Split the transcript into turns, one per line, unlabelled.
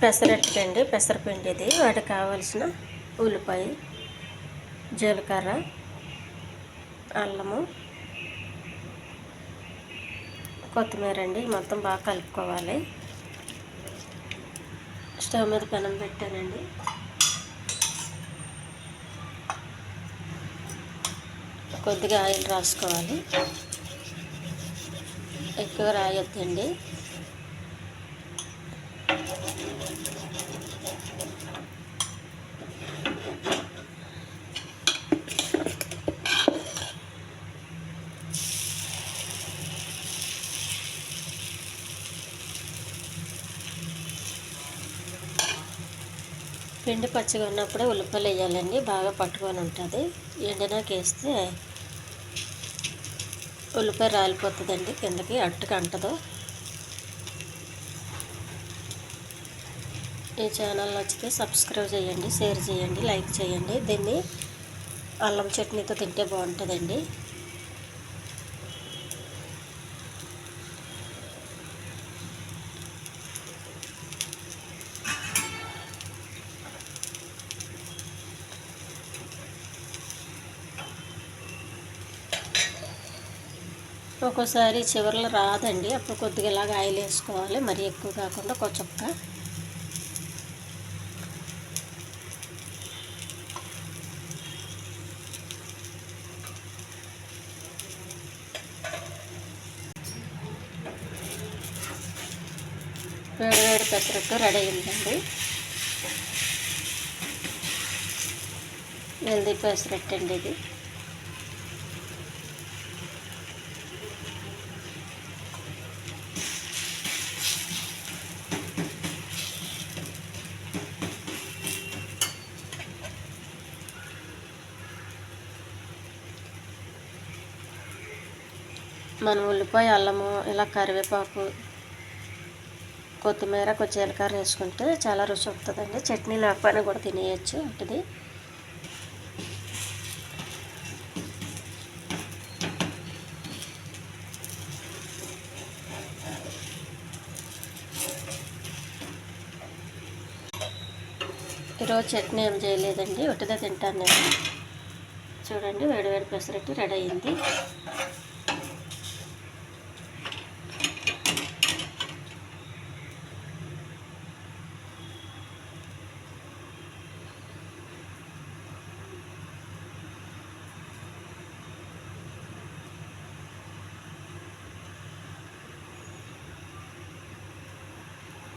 పెసరట్టుకండి, పెసరపిండి ఇది. వాటికి కావాల్సిన ఉల్లిపాయ, జీలకర్ర, అల్లము, కొత్తిమీర అండి. మొత్తం బాగా కలుపుకోవాలి. స్టవ్ మీద పెనం పెట్టానండి. కొద్దిగా ఆయిల్ రాసుకోవాలి. ఎక్కువ రాయొద్దండి. పిండి పచ్చిగా ఉన్నప్పుడే ఉల్లిపాయలు వేయాలండి. బాగా పట్టుకొని ఉంటుంది. ఎండినాక వేస్తే ఉల్లిపాయ రాలిపోతుందండి కిందకి, అట్టుకు అంటదు. ఈ ఛానల్ నచ్చితే సబ్స్క్రైబ్ చేయండి, షేర్ చేయండి, లైక్ చేయండి. దీన్ని అల్లం చట్నీతో తింటే బాగుంటుందండి. ఒక్కోసారి చివరిలో రాదండి. అప్పుడు కొద్దిగా ఇలాగ ఆయిల్ వేసుకోవాలి. మరీ ఎక్కువ కాకుండా కొంచెంగా. వేడి పెసరట్టు రెడీ అయిందండి. హెల్దీ పెసరట్టు అండి ఇది. మనం ఉల్లిపాయ, అల్లము, ఇలా కరివేపాకు, కొత్తిమీర, కొంచెం జీలకర్ర వేసుకుంటే చాలా రుచి వస్తుందండి. చట్నీ లేకపోయినా కూడా తినేయచ్చు అటుది. ఈరోజు చట్నీ ఏం చేయలేదండి, ఒట్టిదే తింటాను నేను. చూడండి, వేడి పెసరట్టు రెడీ అయింది.